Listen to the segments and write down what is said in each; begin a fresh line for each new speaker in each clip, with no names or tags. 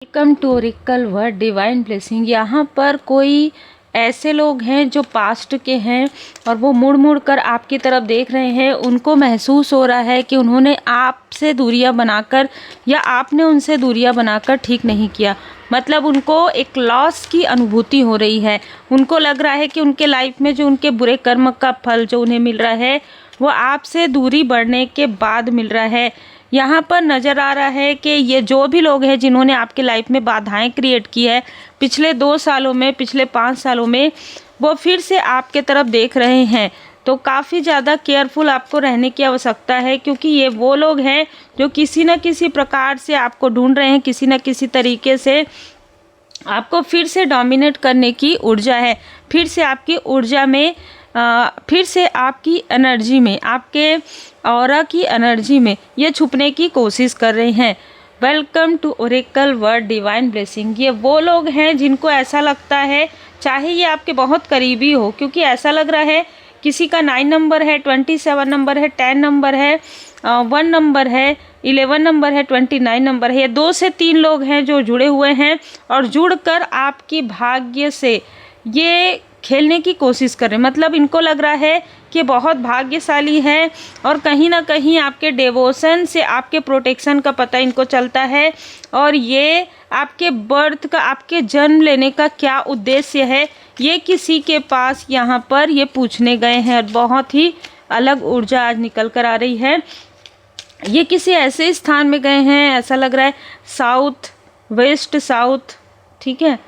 Welcome to Oracle Word Divine Blessing. यहाँ पर कोई ऐसे लोग हैं जो पास्ट के हैं और वो मुड़ मुड़ कर आपकी तरफ देख रहे हैं। उनको महसूस हो रहा है कि उन्होंने आपसे दूरियां बनाकर या आपने उनसे दूरियां बनाकर ठीक नहीं किया। मतलब उनको एक लॉस की अनुभूति हो रही है। उनको लग रहा है कि उनके लाइफ में जो उनके बुरे कर्म का फल जो उन्हें मिल रहा है वो आपसे दूरी बढ़ने के बाद मिल रहा है। यहाँ पर नज़र आ रहा है कि ये जो भी लोग हैं जिन्होंने आपके लाइफ में बाधाएं क्रिएट की है पिछले 2 सालों में, पिछले 5 सालों में, वो फिर से आपके तरफ देख रहे हैं। तो काफ़ी ज़्यादा केयरफुल आपको रहने की आवश्यकता है, क्योंकि ये वो लोग हैं जो किसी न किसी प्रकार से आपको ढूंढ रहे हैं, किसी न किसी तरीके से आपको फिर से डोमिनेट करने की ऊर्जा है, फिर से आपकी ऊर्जा में फिर से आपकी एनर्जी में, आपके ऑरा की एनर्जी में ये छुपने की कोशिश कर रहे हैं। Welcome to Oracle Word Divine Blessing. ये वो लोग हैं जिनको ऐसा लगता है, चाहे ये आपके बहुत करीबी हो, क्योंकि ऐसा लग रहा है किसी का 9 नंबर है, 27 नंबर है, 10 नंबर है, 1 नंबर है, 11 नंबर है, 29 नंबर है। ये 2 से 3 लोग हैं जो जुड़े हुए हैं और जुड़कर आपकी भाग्य से ये खेलने की कोशिश कर रहे हैं। मतलब इनको लग रहा है कि बहुत भाग्यशाली है और कहीं ना कहीं आपके डेवोशन से, आपके प्रोटेक्शन का पता इनको चलता है। और ये आपके बर्थ का, आपके जन्म लेने का क्या उद्देश्य है, ये किसी के पास यहाँ पर ये पूछने गए हैं। और बहुत ही अलग ऊर्जा आज निकल कर आ रही है। ये किसी ऐसे स्थान में गए हैं, ऐसा लग रहा है साउथ वेस्ट साउथ, ठीक है,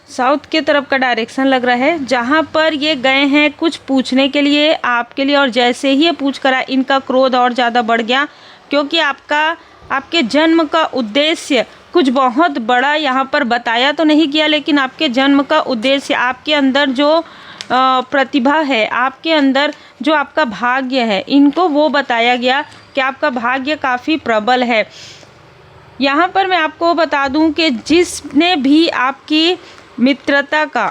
साउथ के तरफ का डायरेक्शन लग रहा है, जहाँ पर ये गए हैं कुछ पूछने के लिए आपके लिए। और जैसे ही ये पूछ कर आए, इनका क्रोध और ज़्यादा बढ़ गया, क्योंकि आपके जन्म का उद्देश्य कुछ बहुत बड़ा यहाँ पर बताया तो नहीं गया, लेकिन आपके जन्म का उद्देश्य, आपके अंदर जो प्रतिभा है, आपके अंदर जो आपका भाग्य है, इनको वो बताया गया कि आपका भाग्य काफ़ी प्रबल है। यहाँ पर मैं आपको बता दूं कि जिसने भी आपकी मित्रता का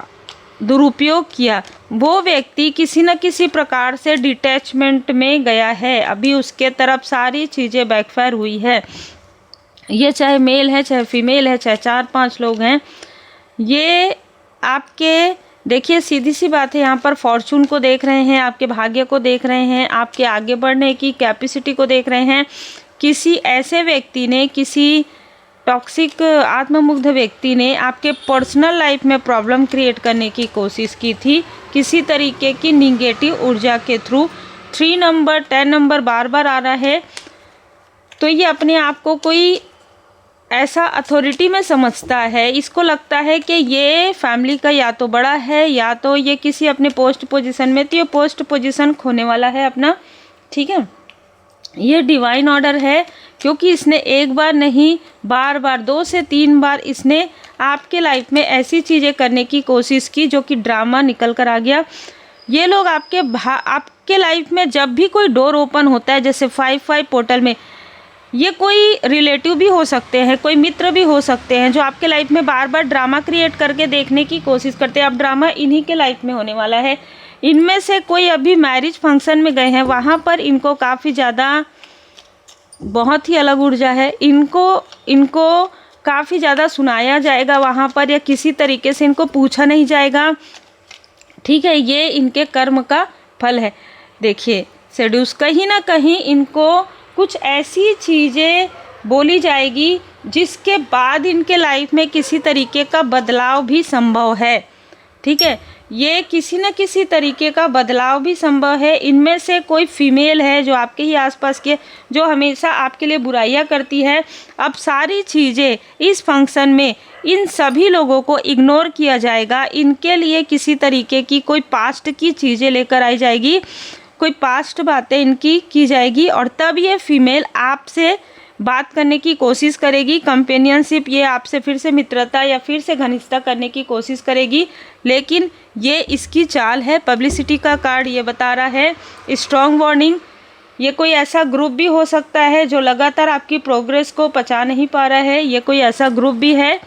दुरुपयोग किया वो व्यक्ति किसी न किसी प्रकार से डिटैचमेंट में गया है। अभी उसके तरफ सारी चीज़ें बैकफायर हुई है। ये चाहे मेल है, चाहे फीमेल है, चाहे 4-5 लोग हैं, ये आपके, देखिए सीधी सी बात है, यहाँ पर फॉर्चून को देख रहे हैं, आपके भाग्य को देख रहे हैं, आपके आगे बढ़ने की कैपेसिटी को देख रहे हैं। किसी ऐसे व्यक्ति ने, किसी टॉक्सिक आत्ममुग्ध व्यक्ति ने आपके पर्सनल लाइफ में प्रॉब्लम क्रिएट करने की कोशिश की थी, किसी तरीके की निगेटिव ऊर्जा के थ्रू। 3 नंबर 10 नंबर बार बार आ रहा है, तो ये अपने आप को कोई ऐसा अथॉरिटी में समझता है। इसको लगता है कि ये फैमिली का या तो बड़ा है, या तो ये किसी अपने पोस्ट पोजीशन में, तो ये पोस्ट पोजीशन खोने वाला है अपना, ठीक है। ये डिवाइन ऑर्डर है, क्योंकि इसने एक बार नहीं, बार बार 2 से 3 बार इसने आपके लाइफ में ऐसी चीज़ें करने की कोशिश की जो कि ड्रामा निकल कर आ गया। ये लोग आपके लाइफ में जब भी कोई डोर ओपन होता है, जैसे 5-5 पोर्टल में, ये कोई रिलेटिव भी हो सकते हैं, कोई मित्र भी हो सकते हैं, जो आपके लाइफ में बार बार ड्रामा क्रिएट करके देखने की कोशिश करते हैं। अब ड्रामा इन्हीं के लाइफ में होने वाला है। इनमें से कोई अभी मैरिज फंक्शन में गए हैं, वहाँ पर इनको काफ़ी ज़्यादा, बहुत ही अलग ऊर्जा है, इनको काफ़ी ज़्यादा सुनाया जाएगा वहाँ पर, या किसी तरीके से इनको पूछा नहीं जाएगा, ठीक है। ये इनके कर्म का फल है। देखिए सेड्यूस, कहीं ना कहीं इनको कुछ ऐसी चीज़ें बोली जाएगी जिसके बाद इनके लाइफ में किसी तरीके का बदलाव भी संभव है, ठीक है। ये किसी न किसी तरीके का बदलाव भी संभव है। इनमें से कोई फीमेल है जो आपके ही आसपास के, जो हमेशा आपके लिए बुराइयां करती है। अब सारी चीज़ें इस फंक्शन में इन सभी लोगों को इग्नोर किया जाएगा। इनके लिए किसी तरीके की कोई पास्ट की चीज़ें लेकर आई जाएगी, कोई पास्ट बातें इनकी की जाएगी, और तब ये फीमेल आपसे बात करने की कोशिश करेगी, कंपेनियनशिप, ये आपसे फिर से मित्रता या फिर से घनिष्ठता करने की कोशिश करेगी। लेकिन ये इसकी चाल है। पब्लिसिटी का कार्ड ये बता रहा है स्ट्रॉन्ग वार्निंग। ये कोई ऐसा ग्रुप भी हो सकता है जो लगातार आपकी प्रोग्रेस को पचा नहीं पा रहा है। ये कोई ऐसा ग्रुप भी है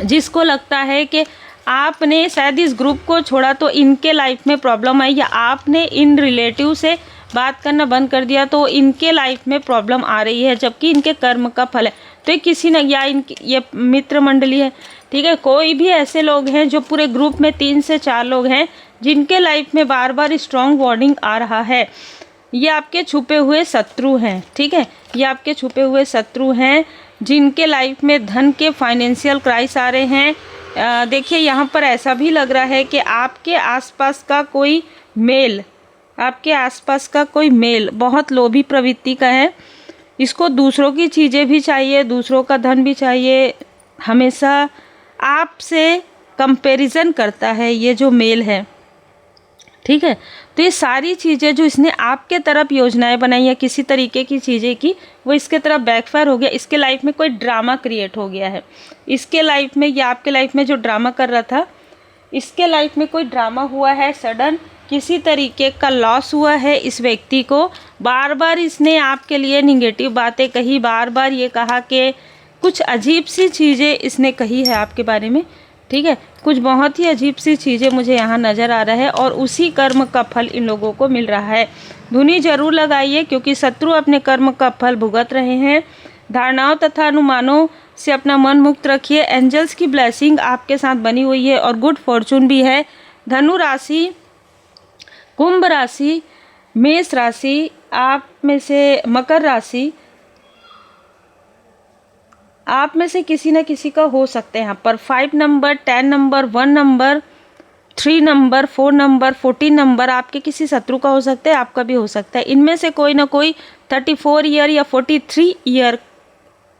जिसको लगता है कि आपने शायद इस ग्रुप को छोड़ा तो इनके लाइफ में प्रॉब्लम आई, या आपने इन रिलेटिव से बात करना बंद कर दिया तो इनके लाइफ में प्रॉब्लम आ रही है, जबकि इनके कर्म का फल है। तो ये किसी न, या इनकी ये मित्र मंडली है, ठीक है, कोई भी ऐसे लोग हैं जो पूरे ग्रुप में 3 से 4 लोग हैं जिनके लाइफ में बार बार स्ट्रॉन्ग वार्निंग आ रहा है। ये आपके छुपे हुए शत्रु हैं, ठीक है, ये आपके छुपे हुए शत्रु हैं जिनके लाइफ में धन के फाइनेंशियल क्राइसिस आ रहे हैं। देखिए यहाँ पर ऐसा भी लग रहा है कि आपके आसपास का कोई मेल, आपके आसपास का कोई मेल बहुत लोभी प्रवृत्ति का है। इसको दूसरों की चीज़ें भी चाहिए, दूसरों का धन भी चाहिए, हमेशा आपसे कंपैरिजन करता है ये जो मेल है, ठीक है। तो ये सारी चीज़ें जो इसने आपके तरफ योजनाएं बनाई है किसी तरीके की चीज़ें की, वो इसके तरफ बैकफायर हो गया। इसके लाइफ में कोई ड्रामा क्रिएट हो गया है, इसके लाइफ में या आपके लाइफ में जो ड्रामा कर रहा था, इसके लाइफ में कोई ड्रामा हुआ है, सडन किसी तरीके का लॉस हुआ है इस व्यक्ति को। बार बार इसने आपके लिए निगेटिव बातें कही, बार बार ये कहा कि कुछ अजीब सी चीज़ें इसने कही है आपके बारे में, ठीक है, कुछ बहुत ही अजीब सी चीज़ें मुझे यहाँ नज़र आ रहा है और उसी कर्म का फल इन लोगों को मिल रहा है। धुनी जरूर लगाइए क्योंकि शत्रु अपने कर्म का फल भुगत रहे हैं। धारणाओं तथा अनुमानों से अपना मन मुक्त रखिए। एंजल्स की ब्लेसिंग आपके साथ बनी हुई है और गुड फॉर्चून भी है। धनु राशि, कुंभ राशि, मेष राशि, आप में से मकर राशि, आप में से किसी न किसी का हो सकता है यहाँ पर 5 number, 10 number, 1 number, 3 number, 4 number, 14 number आपके किसी शत्रु का हो सकता है, आपका भी हो सकता है। इनमें से कोई ना कोई 34 ईयर या 43 ईयर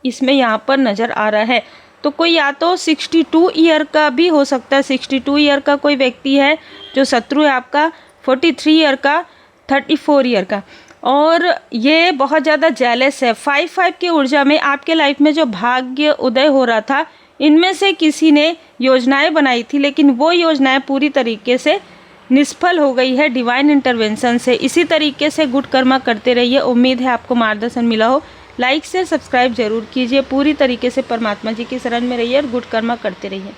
इसमें यहाँ पर नज़र आ रहा है। तो कोई या तो 62 ईयर का भी हो सकता है, 62 ईयर का कोई व्यक्ति है जो शत्रु है आपका, 43 ईयर का, 34 ईयर का। और ये बहुत ज़्यादा जेलस है। 5-5 की ऊर्जा में आपके लाइफ में जो भाग्य उदय हो रहा था, इनमें से किसी ने योजनाएं बनाई थी लेकिन वो योजनाएं पूरी तरीके से निष्फल हो गई है डिवाइन इंटरवेंशन से। इसी तरीके से गुड कर्मा करते रहिए। उम्मीद है आपको मार्गदर्शन मिला हो। लाइक से सब्सक्राइब जरूर कीजिए। पूरी तरीके से परमात्मा जी की शरण में रहिए और गुड कर्मा करते रहिए।